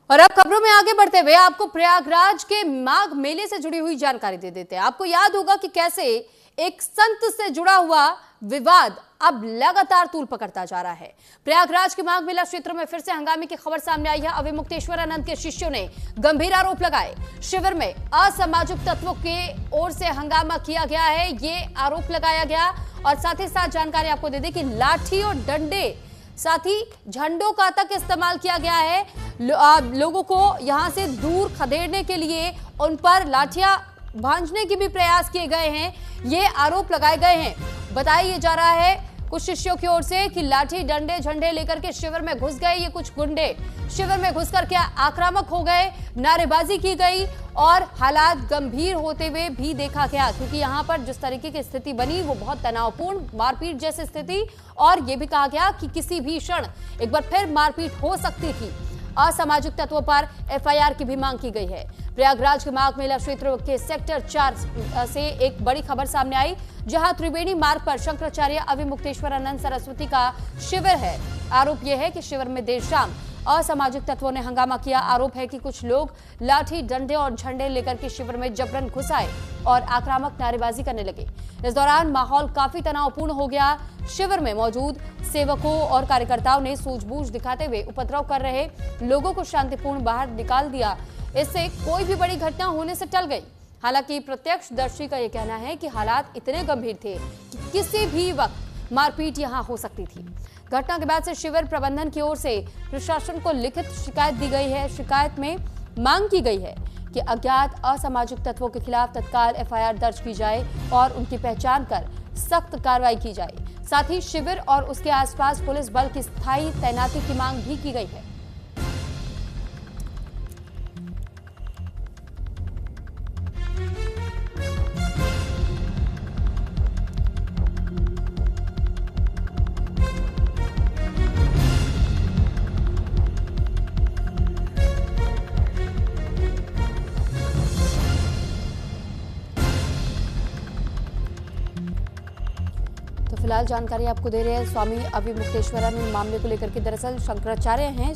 और अब खबरों में आगे बढ़ते हुए आपको प्रयागराज के माघ मेले से जुड़ी हुई जानकारी दे देते हैं। आपको याद होगा कि कैसे एक संत से जुड़ा हुआ विवाद अब लगातार तूल पकड़ता जा रहा है। प्रयागराज के माघ मेला क्षेत्र में फिर से हंगामे की खबर सामने आई है। अविमुक्तेश्वरानंद के शिष्यों ने गंभीर आरोप लगाए। शिविर में असामाजिक तत्वों के ओर से हंगामा किया गया है, ये आरोप लगाया गया। और साथ ही साथ जानकारी आपको दे दें कि लाठी और डंडे साथ ही झंडों का तक इस्तेमाल किया गया है। लोगों को यहां से दूर खदेड़ने के लिए उन पर लाठियां भांजने के भी प्रयास किए गए हैं, ये आरोप लगाए गए हैं। बताया जा रहा है कुछ शिष्यों की ओर से कि लाठी डंडे झंडे लेकर के शिविर में घुस गए ये कुछ गुंडे। शिविर में घुसकर के आक्रामक हो गए, नारेबाजी की गई और हालात गंभीर होते हुए भी देखा गया, क्योंकि यहां पर जिस तरीके की स्थिति बनी वो बहुत तनावपूर्ण, मारपीट जैसी स्थिति। और यह भी कहा गया कि किसी भी क्षण एक बार फिर मारपीट हो सकती थी। असामाजिक तत्वों पर एफआईआर की भी मांग की गई है। प्रयागराज के माघ मेला क्षेत्र के सेक्टर 4 से एक बड़ी खबर सामने आई, जहां त्रिवेणी मार्ग पर शंकराचार्य अविमुक्तेश्वरानंद सरस्वती का शिविर है। आरोप यह है कि शिविर में देर शाम असामाजिक तत्वों ने हंगामा किया। आरोप है कि कुछ लोग लाठी डंडे और झंडे लेकर के शिविर में जबरन घुस आए और आक्रामक नारेबाजी करने लगे। इस दौरान माहौल काफी तनावपूर्ण हो गया। शिविर में मौजूद सेवकों और कार्यकर्ताओं ने सूझबूझ दिखाते हुए उपद्रव कर रहे लोगों को शांतिपूर्ण बाहर निकाल दिया। इससे कोई भी बड़ी घटना होने से टल गई। हालांकि प्रत्यक्षदर्शी का यह कहना है कि हालात इतने गंभीर थे कि किसी भी वक्त मारपीट यहां हो सकती थी। घटना के बाद से शिविर प्रबंधन की ओर से प्रशासन को लिखित शिकायत दी गई है। शिकायत में मांग की गई है कि अज्ञात असामाजिक तत्वों के खिलाफ तत्काल एफआईआर दर्ज की जाए और उनकी पहचान कर सख्त कार्रवाई की जाए। साथ ही शिविर और उसके आसपास पुलिस बल की स्थायी तैनाती की मांग भी की गई है। तो फिलहाल जानकारी आपको दे रहे हैं स्वामी अविमुक्तेश्वरानंद मामले को लेकर के। दरअसल शंकराचार्य हैं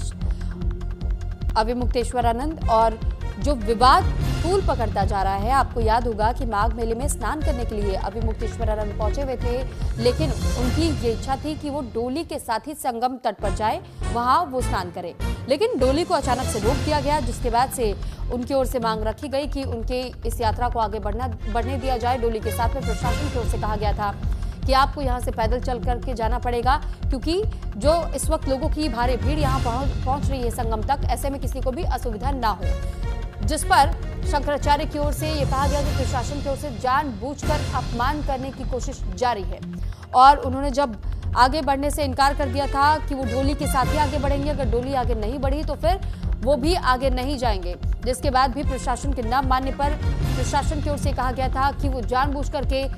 अविमुक्तेश्वरानंद और जो विवाद तूल पकड़ता जा रहा है। आपको याद होगा कि माघ मेले में स्नान करने के लिए अविमुक्तेश्वरानंद पहुंचे हुए थे, लेकिन उनकी ये इच्छा थी कि वो डोली के साथ ही संगम तट पर जाए, वहां वो स्नान करें। लेकिन डोली को अचानक से रोक दिया गया, जिसके बाद से उनकी ओर से मांग रखी गई कि उनके इस यात्रा को आगे बढ़ने दिया जाए। डोली के साथ में प्रशासन की ओर से कहा गया था कि आपको यहां से पैदल चल करके जाना पड़ेगा, क्योंकि जो इस वक्त लोगों की भारी भीड़ यहां पहुंच रही है संगम तक, ऐसे में किसी को भी असुविधा ना हो। जिस पर शंकराचार्य की ओर से यह कहा गया कि प्रशासन की ओर से जानबूझकर अपमान करने की कोशिश जारी है। और उन्होंने जब आगे बढ़ने से इनकार कर दिया था कि वो डोली के साथ ही आगे बढ़ेंगे, अगर डोली आगे नहीं बढ़ी तो फिर वो भी आगे नहीं जाएंगे। जिसके बाद भी प्रशासन के न मानने पर प्रशासन की ओर से कहा गया था कि वो जानबूझ करके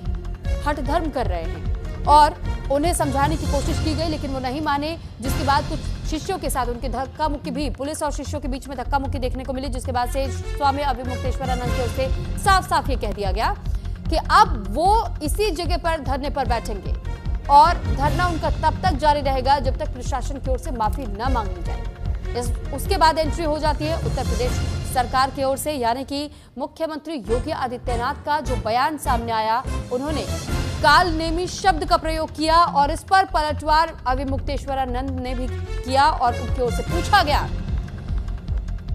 हठ धर्म कर रहे हैं और उन्हें समझाने की कोशिश की गई, लेकिन वो नहीं माने। जिसके बाद कुछ शिष्यों के साथ उनके धक्का मुक्की भी, पुलिस और शिष्यों के बीच में धक्का मुक्की देखने को मिली। जिसके बाद से स्वामी अविमुक्तेश्वरानंद की ओर से साफ साफ ये कह दिया गया कि अब वो इसी जगह पर धरने पर बैठेंगे और धरना उनका तब तक जारी रहेगा जब तक प्रशासन की ओर से माफी न मांग ली जाए। उसके बाद एंट्री हो जाती है उत्तर प्रदेश सरकार की ओर से, यानी कि मुख्यमंत्री योगी आदित्यनाथ का जो बयान सामने आया, उन्होंने काल नेमी शब्द का प्रयोग किया और इस पर पलटवार अविमुक्तेश्वरानंद ने भी किया। और उनकी ओर से पूछा गया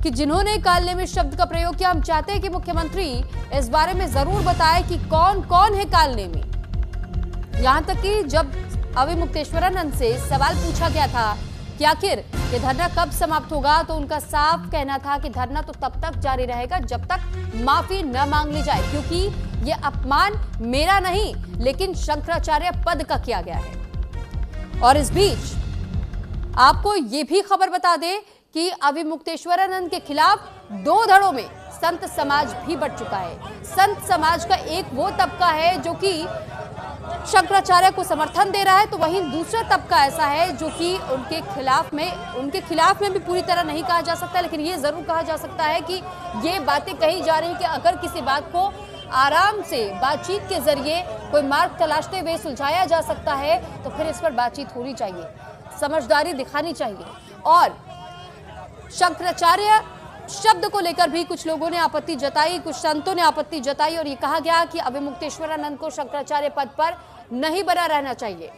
कि जिन्होंने काल नेमी शब्द का प्रयोग किया, हम चाहते हैं कि मुख्यमंत्री इस बारे में जरूर बताएं कि कौन कौन है काल नेमी। यहां तक कि जब अविमुक्तेश्वरानंद से सवाल पूछा गया था कि आखिर ये धरना कब समाप्त होगा, तो उनका साफ कहना था कि धरना तो तब तक जारी रहेगा जब तक माफी न मांग ली जाए, क्योंकि ये अपमान मेरा नहीं लेकिन शंकराचार्य पद का किया गया है। और इस बीच आपको ये भी खबर बता दें कि अविमुक्तेश्वरानंद के खिलाफ 2 धड़ों में संत समाज भी बढ़ चुका है। संत समाज का एक वो तबका है जो कि शंकराचार्य को समर्थन दे रहा है, तो वहीं दूसरा तबका ऐसा है जो कि उनके खिलाफ में भी पूरी तरह नहीं कहा जा सकता, लेकिन ये जरूर कहा जा सकता है कि ये बातें कही जा रही कि अगर किसी बात को आराम से बातचीत के जरिए कोई मार्ग तलाशते हुए सुलझाया जा सकता है तो फिर इस पर बातचीत होनी चाहिए, समझदारी दिखानी चाहिए। और शंकराचार्य शब्द को लेकर भी कुछ लोगों ने आपत्ति जताई, कुछ संतों ने आपत्ति जताई और ये कहा गया कि अभिमुक्तेश्वरानंद को शंकराचार्य पद पर नहीं बना रहना चाहिए।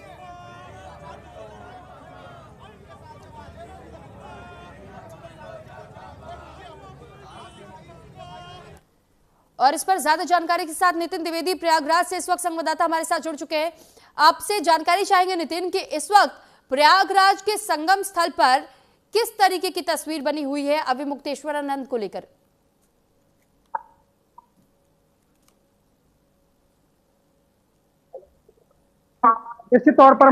और इस पर ज्यादा जानकारी के साथ नितिन द्विवेदी प्रयागराज से इस वक्त संवाददाता हमारे साथ जुड़ चुके हैं। आपसे जानकारी चाहेंगे नितिन कि इस वक्त प्रयागराज के संगम स्थल पर किस तरीके की तस्वीर बनी हुई है अभिमुक्तेश्वरानंद को लेकर। निश्चित तौर पर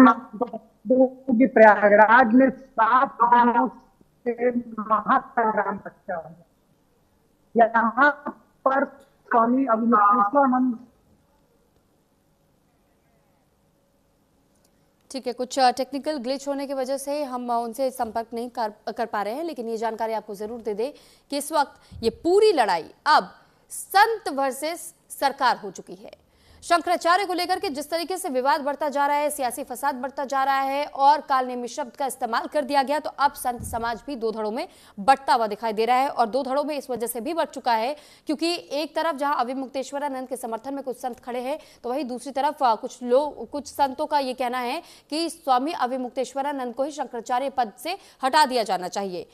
प्रयागराज में 7 दिनों से महासंग्राम चल रहा है। यहाँ पर स्वामी अभिमुक्तेश्वरानंद, ठीक है, कुछ टेक्निकल ग्लिच होने की वजह से हम उनसे संपर्क नहीं कर पा रहे हैं, लेकिन ये जानकारी आपको जरूर दे दे कि इस वक्त ये पूरी लड़ाई अब संत वर्सेस सरकार हो चुकी है। शंकराचार्य को लेकर के जिस तरीके से विवाद बढ़ता जा रहा है, सियासी फसाद बढ़ता जा रहा है और कालनेमी शब्द का इस्तेमाल कर दिया गया, तो अब संत समाज भी दो धड़ों में बंटता हुआ दिखाई दे रहा है। और दो धड़ों में इस वजह से भी बढ़ चुका है क्योंकि एक तरफ जहां अभिमुक्तेश्वरानंद के समर्थन में कुछ संत खड़े हैं, तो वहीं दूसरी तरफ कुछ संतों का ये कहना है कि स्वामी अभिमुक्तेश्वरानंद को ही शंकराचार्य पद से हटा दिया जाना चाहिए।